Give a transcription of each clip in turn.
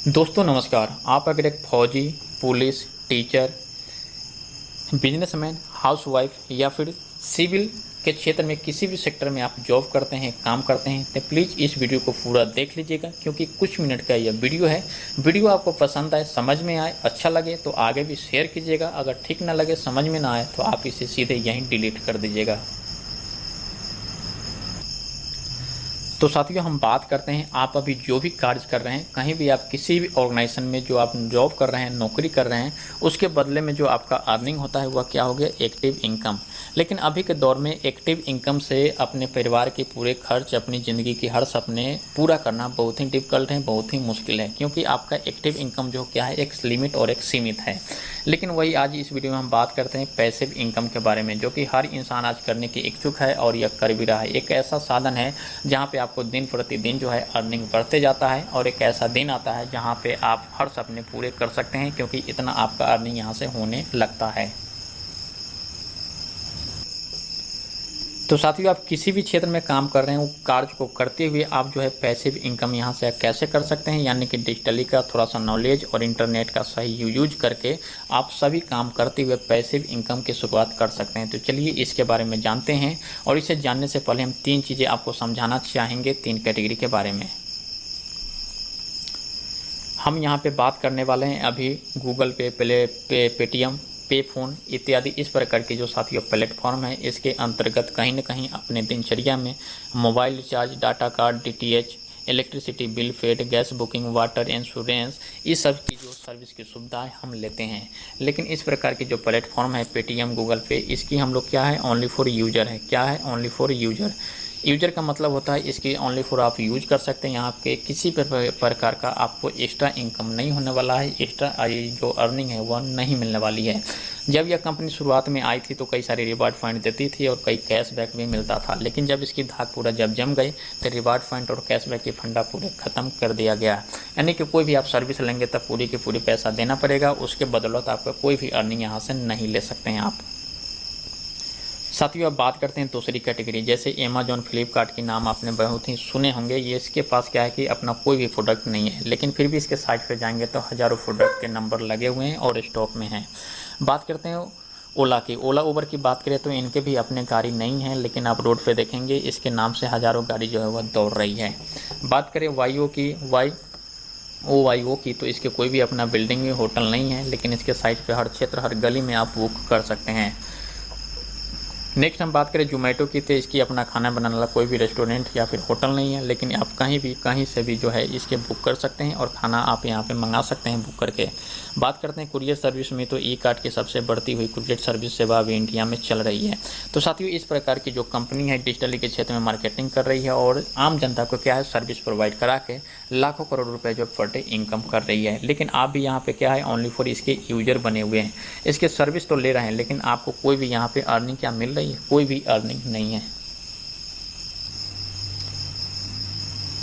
दोस्तों नमस्कार। आप अगर एक फौजी, पुलिस, टीचर, बिजनेसमैन, हाउसवाइफ या फिर सिविल के क्षेत्र में किसी भी सेक्टर में आप जॉब करते हैं, काम करते हैं, तो प्लीज़ इस वीडियो को पूरा देख लीजिएगा क्योंकि कुछ मिनट का यह वीडियो है। वीडियो आपको पसंद आए, समझ में आए, अच्छा लगे तो आगे भी शेयर कीजिएगा। अगर ठीक ना लगे, समझ में ना आए तो आप इसे सीधे यहीं डिलीट कर दीजिएगा। तो साथियों, हम बात करते हैं, आप अभी जो भी कार्य कर रहे हैं, कहीं भी आप किसी भी ऑर्गेनाइजेशन में जो आप जॉब कर रहे हैं, नौकरी कर रहे हैं, उसके बदले में जो आपका अर्निंग होता है वह क्या हो गया? Active income. लेकिन अभी के दौर में एक्टिव इनकम से अपने परिवार के पूरे खर्च, अपनी ज़िंदगी के हर सपने पूरा करना बहुत ही डिफिकल्ट है, बहुत ही मुश्किल है, क्योंकि आपका एक्टिव इनकम जो क्या है एक लिमिट और एक सीमित है। लेकिन वही आज इस वीडियो में हम बात करते हैं पैसिव इनकम के बारे में, जो कि हर इंसान आज करने की इच्छुक है और यह कर भी रहा है। एक ऐसा साधन है जहाँ पे आपको दिन प्रतिदिन जो है अर्निंग बढ़ते जाता है और एक ऐसा दिन आता है जहाँ पे आप हर सपने पूरे कर सकते हैं, क्योंकि इतना आपका अर्निंग यहाँ से होने लगता है। तो साथियों, आप किसी भी क्षेत्र में काम कर रहे हैं, वो कार्य को करते हुए आप जो है पैसिव इनकम यहाँ से कैसे कर सकते हैं, यानी कि डिजिटली का थोड़ा सा नॉलेज और इंटरनेट का सही यूज करके आप सभी काम करते हुए पैसिव इनकम की शुरुआत कर सकते हैं। तो चलिए इसके बारे में जानते हैं। और इसे जानने से पहले हम 3 चीज़ें आपको समझाना चाहेंगे, 3 कैटेगरी के बारे में। हम यहाँ पे बात करने वाले हैं अभी गूगल पे, पेटीएम, पे फ़ोन इत्यादि इस प्रकार के जो साथियों प्लेटफॉर्म है, इसके अंतर्गत कहीं ना कहीं अपने दिनचर्या में mobile recharge, data card, DTH, electricity bill, फेड, गैस बुकिंग, वाटर, इंश्योरेंस, इस सब की जो सर्विस की सुविधाएं हम लेते हैं। लेकिन इस प्रकार के जो प्लेटफॉर्म है पेटीएम, गूगल पे, इसकी हम लोग क्या है ओनली फॉर यूजर है। क्या है? Only for user. यूजर का मतलब होता है इसकी ओनली फॉर आप यूज कर सकते हैं। यहाँ पे किसी प्रकार का आपको एक्स्ट्रा इनकम नहीं होने वाला है, एक्स्ट्रा जो अर्निंग है वह नहीं मिलने वाली है। जब यह कंपनी शुरुआत में आई थी तो कई सारे रिवार्ड पॉइंट देती थी और कई कैशबैक भी मिलता था, लेकिन जब इसकी धाक पूरा जब जम गई तो रिवार्ड पॉइंट और कैशबैक की फंडा पूरे ख़त्म कर दिया गया। यानी कि कोई भी आप सर्विस लेंगे तब पूरी की पूरी पैसा देना पड़ेगा, उसके बदौलत आपका कोई भी अर्निंग यहाँ से नहीं ले सकते हैं आप। साथियों, अब बात करते हैं दूसरी कैटेगरी, जैसे अमेजॉन, फ्लिपकार्ट की नाम आपने बहुत ही सुने होंगे। ये इसके पास क्या है कि अपना कोई भी प्रोडक्ट नहीं है, लेकिन फिर भी इसके साइट पे जाएंगे तो हज़ारों प्रोडक्ट के नंबर लगे हुए हैं और स्टॉक में हैं। बात करते हैं ओला की। ओला उबर की बात करें तो इनके भी अपने गाड़ी नहीं है, लेकिन आप रोड पे देखेंगे इसके नाम से हज़ारों गाड़ी जो है वह दौड़ रही है। बात करें वाईओ की, वाईओ की, तो इसके कोई भी अपना बिल्डिंग में होटल नहीं है, लेकिन इसके साइट पे हर क्षेत्र, हर गली में आप बुक कर सकते हैं। नेक्स्ट हम बात करें जोमेटो की, तो इसकी अपना खाना बनाने वाला कोई भी रेस्टोरेंट या फिर होटल नहीं है, लेकिन आप कहीं से भी जो है इसके बुक कर सकते हैं और खाना आप यहाँ पे मंगा सकते हैं बुक करके। बात करते हैं कुरियर सर्विस में, तो ई कार्ट की सबसे बढ़ती हुई कुरियर सर्विस सेवा अभी इंडिया में चल रही है। तो साथियों, इस प्रकार की जो कंपनी है डिजिटली के क्षेत्र में मार्केटिंग कर रही है और आम जनता को क्या है सर्विस प्रोवाइड करा के लाखों करोड़ रुपये जो पर डे इनकम कर रही है। लेकिन आप भी यहाँ पे क्या है ओनली फॉर इसके यूजर बने हुए हैं, इसके सर्विस तो ले रहे हैं, लेकिन आपको कोई भी यहाँ पे अर्निंग क्या मिल रही है? कोई भी अर्निंग नहीं है।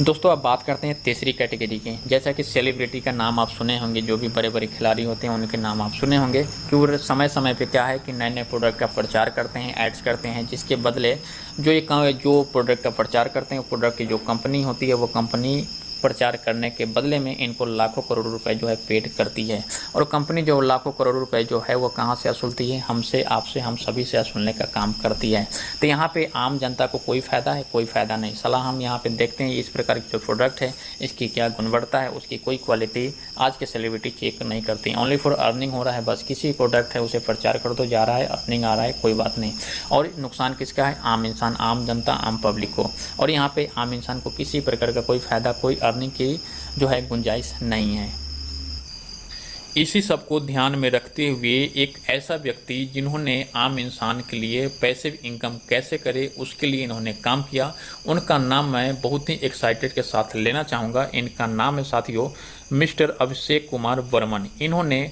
दोस्तों, अब बात करते हैं तीसरी कैटेगरी की। जैसा कि सेलिब्रिटी का नाम आप सुने होंगे, जो भी बड़े बड़े खिलाड़ी होते हैं उनके नाम आप सुने होंगे कि वो समय समय पे क्या है कि नए नए प्रोडक्ट का प्रचार करते हैं, एड्स करते हैं, जिसके बदले जो प्रोडक्ट का प्रचार करते हैं वो प्रोडक्ट की जो कंपनी होती है वो कंपनी प्रचार करने के बदले में इनको लाखों करोड़ रुपए जो है पेड करती है। और कंपनी जो लाखों करोड़ रुपए जो है वो कहाँ से वसूलती है? हमसे, आपसे, हम सभी से वसूलने का काम करती है। तो यहाँ पे आम जनता को कोई फ़ायदा है? कोई फ़ायदा नहीं। सलाह हम यहाँ पे देखते हैं इस प्रकार की जो प्रोडक्ट है इसकी क्या गुणवत्ता है, उसकी कोई क्वालिटी आज के सेलिब्रिटी चेक नहीं करती। ओनली फॉर अर्निंग हो रहा है, बस किसी प्रोडक्ट है उसे प्रचार कर दो, जा रहा है, अर्निंग आ रहा है, कोई बात नहीं। और नुकसान किसका है? आम इंसान, आम जनता, आम पब्लिक को। और यहाँ पे आम इंसान को किसी प्रकार का कोई फ़ायदा, कोई अर्निंग की जो है गुंजाइश नहीं है। इसी सब को ध्यान में रखते हुए एक ऐसा व्यक्ति जिन्होंने आम इंसान के लिए पैसिव इनकम कैसे करे उसके लिए इन्होंने काम किया, उनका नाम मैं बहुत ही एक्साइटेड के साथ लेना चाहूँगा। इनका नाम है साथियों मिस्टर अभिषेक कुमार वर्मन। इन्होंने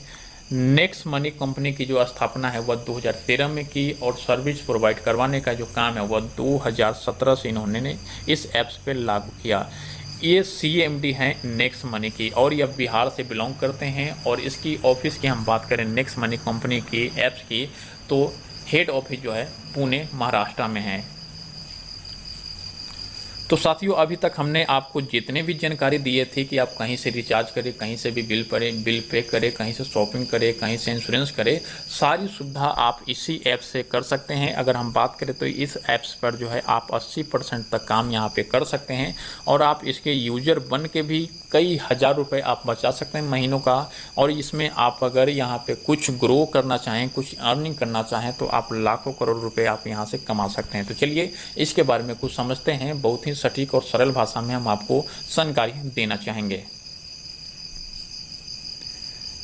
नेक्स्ट मनी कंपनी की जो स्थापना है वह 2013 में की और सर्विस प्रोवाइड करवाने का जो काम है वह 2017 से इन्होंने इस ऐप्स पे लागू किया। ये CMD हैं नेक्स्ट मनी की और यह बिहार से बिलोंग करते हैं। और इसकी ऑफिस की हम बात करें नेक्स्ट मनी कंपनी की ऐप्स की, तो हेड ऑफिस जो है पुणे, महाराष्ट्र में है। तो साथियों, अभी तक हमने आपको जितने भी जानकारी दिए थे कि आप कहीं से रिचार्ज करें, कहीं से भी बिल पे करें, कहीं से शॉपिंग करें, कहीं से इंश्योरेंस करें, सारी सुविधा आप इसी ऐप से कर सकते हैं। अगर हम बात करें तो इस ऐप्स पर जो है आप 80% तक काम यहाँ पे कर सकते हैं और आप इसके यूजर बन के भी कई हज़ार रुपए आप बचा सकते हैं महीनों का। और इसमें आप अगर यहाँ पे कुछ ग्रो करना चाहें, कुछ अर्निंग करना चाहें, तो आप लाखों करोड़ रुपए आप यहाँ से कमा सकते हैं। तो चलिए इसके बारे में कुछ समझते हैं। बहुत ही सटीक और सरल भाषा में हम आपको जानकारी देना चाहेंगे।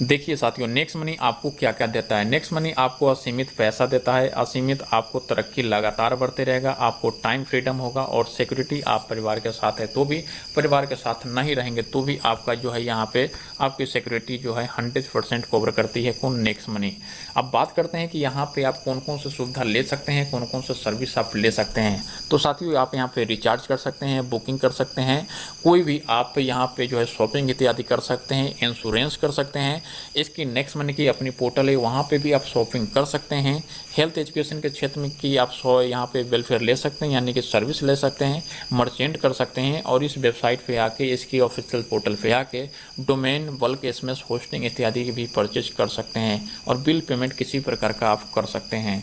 देखिए साथियों, नेक्स्ट मनी आपको क्या क्या देता है। नेक्स्ट मनी आपको असीमित पैसा देता है, असीमित आपको तरक्की लगातार बढ़ते रहेगा, आपको टाइम फ्रीडम होगा और सिक्योरिटी। आप परिवार के साथ है तो भी, परिवार के साथ नहीं रहेंगे तो भी आपका जो है यहाँ पे आपकी सिक्योरिटी जो है 100% कवर करती है कौन, नेक्स्ट मनी। अब बात करते हैं कि यहाँ पे आप कौन कौन से सुविधा ले सकते हैं, कौन कौन से सर्विस आप ले सकते हैं। तो साथियों, आप यहाँ पे रिचार्ज कर सकते हैं, बुकिंग कर सकते हैं, कोई भी आप यहाँ पे जो है शॉपिंग इत्यादि कर सकते हैं, इंश्योरेंस कर सकते हैं। इसकी नेक्स्ट मनी की अपनी पोर्टल है, वहाँ पे भी आप शॉपिंग कर सकते हैं। हेल्थ एजुकेशन के क्षेत्र में की आप यहाँ पे वेलफेयर ले सकते हैं, यानी कि सर्विस ले सकते हैं, मर्चेंट कर सकते हैं। और इस वेबसाइट पे आके, इसकी ऑफिशियल पोर्टल पे आके डोमेन, बल्क एसएमएस, होस्टिंग इत्यादि की भी परचेज कर सकते हैं और बिल पेमेंट किसी प्रकार का आप कर सकते हैं।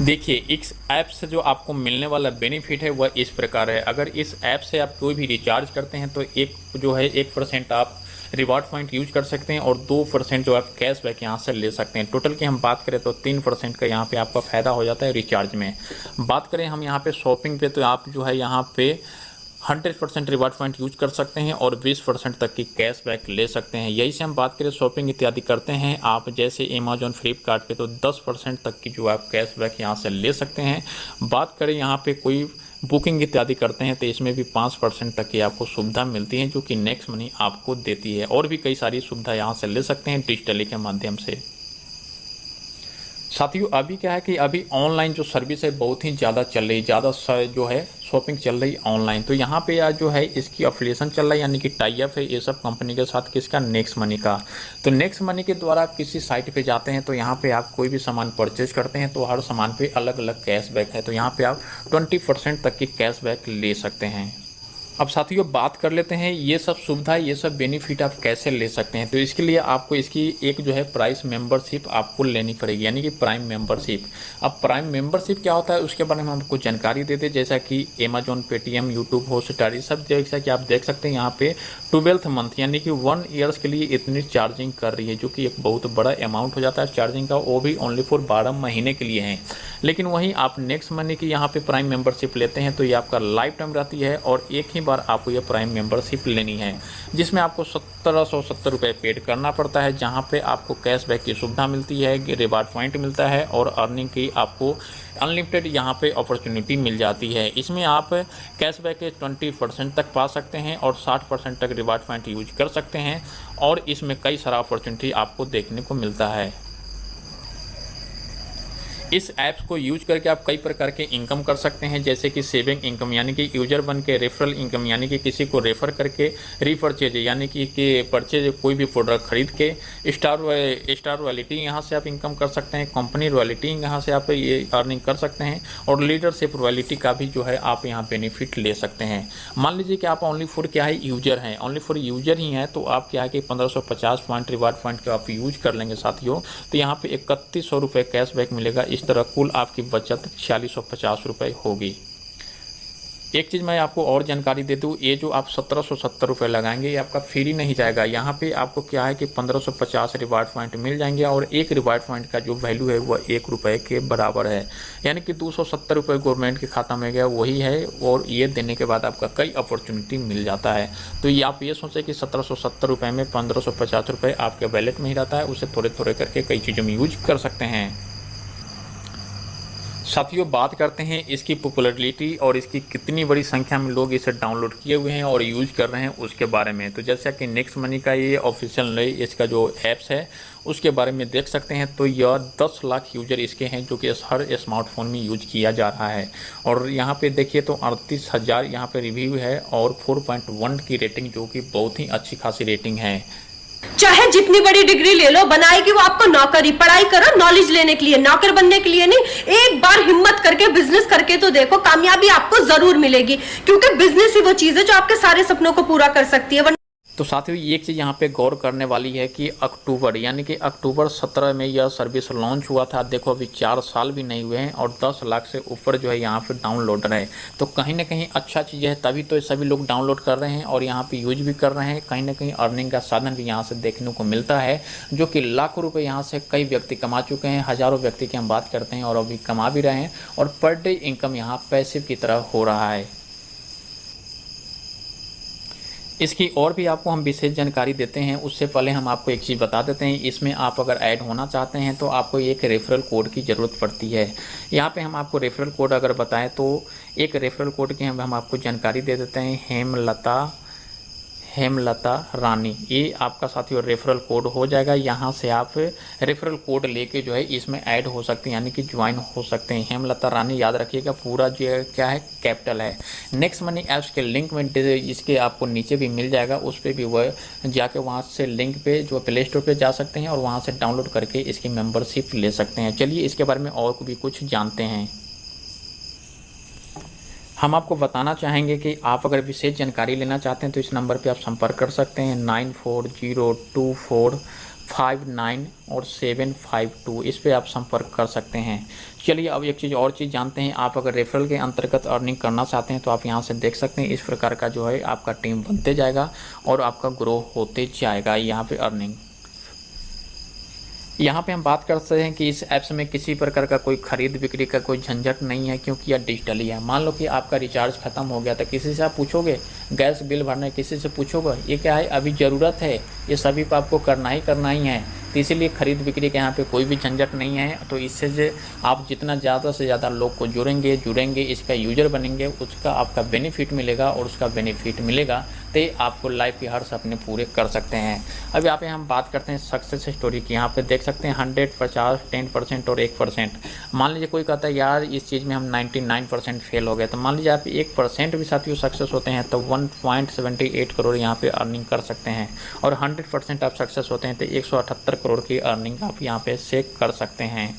देखिए, इस ऐप से जो आपको मिलने वाला बेनिफिट है वह इस प्रकार है। अगर इस ऐप से आप कोई भी रिचार्ज करते हैं तो 1% आप रिवार्ड पॉइंट यूज कर सकते हैं और 2% जो आप कैशबैक यहाँ से ले सकते हैं। टोटल की हम बात करें तो 3% का यहाँ पे आपका फ़ायदा हो जाता है रिचार्ज में। बात करें हम यहाँ पे शॉपिंग पे, तो आप जो है यहाँ पे 100% रिवार्ड पॉइंट यूज कर सकते हैं और 20% तक की कैशबैक ले सकते हैं। यही से हम बात करें शॉपिंग इत्यादि करते हैं आप, जैसे अमेजॉन, फ्लिपकार्ट पे, तो 10% तक की जो आप कैशबैक यहाँ से ले सकते हैं। बात करें यहाँ पे कोई बुकिंग इत्यादि करते हैं तो इसमें भी 5% तक की आपको सुविधा मिलती है, जो कि नेक्स्ट मनी आपको देती है। और भी कई सारी सुविधा यहाँ से ले सकते हैं डिजिटली के माध्यम से। साथियों, अभी क्या है कि अभी ऑनलाइन जो सर्विस है बहुत ही ज़्यादा चल रही, ज़्यादा जो है शॉपिंग चल रही ऑनलाइन। तो यहाँ पे आज जो है इसकी अफिलिएशन चल रहा है, यानी कि टाई अप है ये सब कंपनी के साथ, किसका, नेक्स्ट मनी का। तो नेक्स्ट मनी के द्वारा आप किसी साइट पे जाते हैं तो यहाँ पे आप कोई भी सामान परचेज करते हैं तो हर सामान पे अलग अलग कैशबैक है। तो यहाँ पे आप 20% तक की कैशबैक ले सकते हैं। अब साथियों, बात कर लेते हैं ये सब सुविधा, ये सब बेनिफिट आप कैसे ले सकते हैं। तो इसके लिए आपको इसकी एक जो है प्राइस मेंबरशिप आपको लेनी पड़ेगी, यानी कि प्राइम मेंबरशिप। अब प्राइम मेंबरशिप क्या होता है उसके बारे में हम आपको जानकारी देते हैं, जैसा कि अमेजॉन, पेटीएम, यूट्यूब, हॉटस्टार, ये सब जैसा कि आप देख सकते हैं यहाँ पे 12th मंथ यानी कि 1 ईयर्स के लिए इतनी चार्जिंग कर रही है, जो कि एक बहुत बड़ा अमाउंट हो जाता है चार्जिंग का, वो भी ओनली फॉर 12 महीने के लिए है। लेकिन वहीं आप नेक्स्ट मनी की यहाँ पे प्राइम मेंबरशिप लेते हैं तो ये आपका लाइफ टाइम रहती है और एक ही बार आपको ये प्राइम मेंबरशिप लेनी है, जिसमें आपको 1770 रुपये पेड करना पड़ता है, जहाँ पे आपको कैशबैक की सुविधा मिलती है, रिवार्ड पॉइंट मिलता है और अर्निंग की आपको अनलिमिटेड यहाँ पे अपॉर्चुनिटी मिल जाती है। इसमें आप कैशबैक के 20% तक पा सकते हैं और 60% तक रिवार्ड पॉइंट यूज कर सकते हैं और इसमें कई सारा अपॉर्चुनिटी आपको देखने को मिलता है। इस ऐप्स को यूज करके आप कई प्रकार के इनकम कर सकते हैं, जैसे कि सेविंग इनकम, यानी कि यूजर बन के रेफरल इनकम, यानी कि किसी को रेफर करके रीपरचेज, यानी कि परचेज कोई भी प्रोडक्ट खरीद के स्टार रॉयल्टी यहाँ से आप इनकम कर सकते हैं, कंपनी रॉयल्टी यहाँ से आप ये अर्निंग कर सकते हैं और लीडरशिप रॉयल्टी का भी जो है आप यहाँ बेनिफिट ले सकते हैं। मान लीजिए कि आप ओनली फॉर क्या है यूजर हैं, ओनली फॉर यूजर ही हैं, तो आप क्या है कि 1550 पॉइंट रिवार्ड पॉइंट का आप यूज कर लेंगे साथियों, तो यहाँ पे 3100 रुपये कैशबैक मिलेगा। इस तरह कुल आपकी बचत 4650 रुपये होगी। एक चीज़ मैं आपको और जानकारी दे दूँ, ये जो आप 1770 रुपये लगाएंगे ये आपका फ्री नहीं जाएगा। यहाँ पे आपको क्या है कि 1550 रिवार्ड पॉइंट मिल जाएंगे और एक रिवार्ड पॉइंट का जो वैल्यू है वह 1 रुपये के बराबर है, यानी कि 270 रुपये गवर्नमेंट के खाता में गया वही है और ये देने के बाद आपका कई अपॉर्चुनिटी मिल जाता है। तो ये आप ये सोचें कि 1770 रुपये में 1550 रुपये आपके वैलेट में ही रहता है, उसे थोड़े थोड़े करके कई चीज़ों में यूज कर सकते हैं। साथियों, बात करते हैं इसकी पॉपुलैरिटी और इसकी कितनी बड़ी संख्या में लोग इसे डाउनलोड किए हुए हैं और यूज कर रहे हैं उसके बारे में। तो जैसा कि नेक्स्ट मनी का ये ऑफिशियल इसका जो ऐप्स है उसके बारे में देख सकते हैं, तो यह 10 लाख यूजर इसके हैं जो कि हर स्मार्टफोन में यूज किया जा रहा है। और यहाँ पे देखिए तो 38,000 यहाँ पे रिव्यू है और 4.1 की रेटिंग, जो कि बहुत ही अच्छी खासी रेटिंग है। चाहे जितनी बड़ी डिग्री ले लो, बनाएगी वो आपको नौकरी। पढ़ाई करो नॉलेज लेने के लिए, नौकर बनने के लिए नहीं। एक बार हिम्मत करके बिजनेस करके तो देखो, कामयाबी आपको जरूर मिलेगी, क्योंकि बिजनेस ही वो चीज है जो आपके सारे सपनों को पूरा कर सकती है। तो साथियों एक चीज़ यहाँ पे गौर करने वाली है कि अक्टूबर यानी कि अक्टूबर 17 में यह सर्विस लॉन्च हुआ था। देखो अभी 4 साल भी नहीं हुए हैं और 10 लाख से ऊपर जो है यहाँ पे डाउनलोडर है। तो कहीं ना कहीं अच्छा चीज़ है, तभी तो सभी लोग डाउनलोड कर रहे हैं और यहाँ पे यूज भी कर रहे हैं। कहीं ना कहीं अर्निंग का साधन भी यहाँ से देखने को मिलता है, जो कि लाखों रुपये यहाँ से कई व्यक्ति कमा चुके हैं। हज़ारों व्यक्ति की हम बात करते हैं और अभी कमा भी रहे हैं और पर डे इनकम यहाँ पैसिव की तरह हो रहा है। इसकी और भी आपको हम विशेष जानकारी देते हैं, उससे पहले हम आपको एक चीज़ बता देते हैं। इसमें आप अगर ऐड होना चाहते हैं तो आपको एक रेफरल कोड की ज़रूरत पड़ती है। यहाँ पे हम आपको रेफरल कोड अगर बताएं तो एक रेफरल कोड की हम आपको जानकारी दे देते हैं, हेमलता रानी। ये आपका साथियों रेफरल कोड हो जाएगा। यहाँ से आप रेफरल कोड लेके जो है इसमें ऐड हो सकते हैं, यानी कि ज्वाइन हो सकते हैं। हेमलता रानी याद रखिएगा, पूरा जो क्या है कैपिटल है। नेक्स्ट मनी ऐप्स के लिंक में इसके आपको नीचे भी मिल जाएगा, उस पर भी वह जाके वहाँ से लिंक पे जो प्ले स्टोर पे जा सकते हैं और वहाँ से डाउनलोड करके इसकी मेम्बरशिप ले सकते हैं। चलिए इसके बारे में और भी कुछ जानते हैं। हम आपको बताना चाहेंगे कि आप अगर विशेष जानकारी लेना चाहते हैं तो इस नंबर पे आप संपर्क कर सकते हैं 94024597 और 752। इस पे आप संपर्क कर सकते हैं। चलिए अब एक चीज़ और चीज़ जानते हैं। आप अगर रेफरल के अंतर्गत अर्निंग करना चाहते हैं तो आप यहाँ से देख सकते हैं, इस प्रकार का जो है आपका टीम बनते जाएगा और आपका ग्रो होते जाएगा यहाँ पे अर्निंग। यहाँ पे हम बात करते हैं कि इस ऐप्स में किसी प्रकार का कोई खरीद बिक्री का कोई झंझट नहीं है, क्योंकि यह डिजिटली है। मान लो कि आपका रिचार्ज खत्म हो गया तो किसी से आप पूछोगे, गैस बिल भरना है किसी से पूछोगे, ये क्या है अभी ज़रूरत है, ये सभी को आपको करना ही है। तो इसीलिए खरीद बिक्री के यहाँ पे कोई भी झंझट नहीं है। तो इससे जो आप जितना ज़्यादा से ज़्यादा लोग को जुड़ेंगे इसका यूजर बनेंगे, उसका आपका बेनिफिट मिलेगा और उसका बेनिफिट मिलेगा तो आपको लाइफ के हर सपने पूरे कर सकते हैं। अब यहाँ पे हम बात करते हैं सक्सेस स्टोरी की। यहाँ पे देख सकते हैं 100, 50, 10% और 1%। मान लीजिए कोई कहता है यार इस चीज़ में हम 99% फेल हो गए, तो मान लीजिए आप 1% भी साथियों सक्सेस होते हैं तो 1.78 करोड़ यहाँ पे अर्निंग कर सकते हैं। और 100% आप सक्सेस होते हैं तो 178 करोड़ की अर्निंग आप यहाँ पे से कर सकते हैं।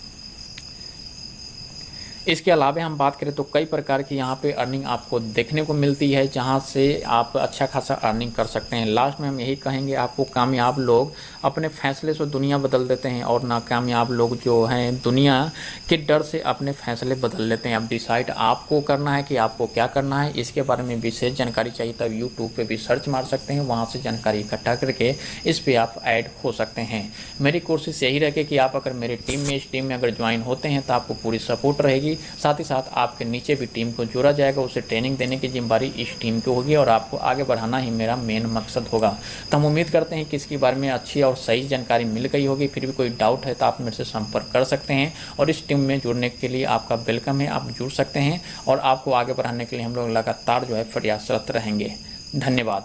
इसके अलावा हम बात करें तो कई प्रकार की यहाँ पे अर्निंग आपको देखने को मिलती है, जहाँ से आप अच्छा खासा अर्निंग कर सकते हैं। लास्ट में हम यही कहेंगे, आपको कामयाब लोग अपने फैसले से दुनिया बदल देते हैं और नाकामयाब लोग जो हैं दुनिया के डर से अपने फैसले बदल लेते हैं। अब डिसाइड आपको करना है कि आपको क्या करना है। इसके बारे में विशेष जानकारी चाहिए तब यूट्यूब पर भी सर्च मार सकते हैं, वहाँ से जानकारी इकट्ठा करके इस पर आप ऐड हो सकते हैं। मेरी कोशिश यही रहे कि आप अगर मेरी इस टीम में अगर ज्वाइन होते हैं तो आपको पूरी सपोर्ट रहेगी। साथ ही साथ आपके नीचे भी टीम को जोड़ा जाएगा, उसे ट्रेनिंग देने की जिम्मेदारी इस टीम की होगी और आपको आगे बढ़ाना ही मेरा मेन मकसद होगा। तो हम उम्मीद करते हैं कि इसके बारे में अच्छी और सही जानकारी मिल गई होगी। फिर भी कोई डाउट है तो आप मेरे से संपर्क कर सकते हैं और इस टीम में जुड़ने के लिए आपका वेलकम है, आप जुड़ सकते हैं और आपको आगे बढ़ाने के लिए हम लोग लगातार जो है प्रयासरत रहेंगे। धन्यवाद।